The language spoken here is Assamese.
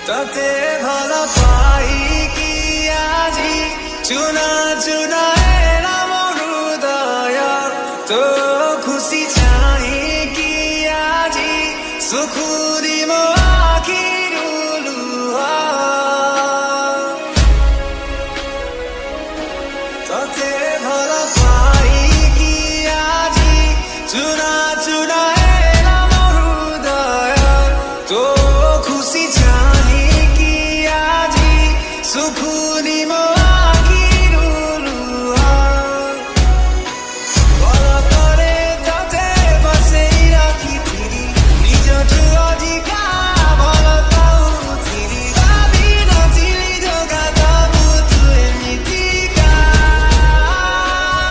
তাতে ভালো পাই কি আজি চুনা চুনা এলাম হৃদয় তো খুশি চাই কি আজি সুখ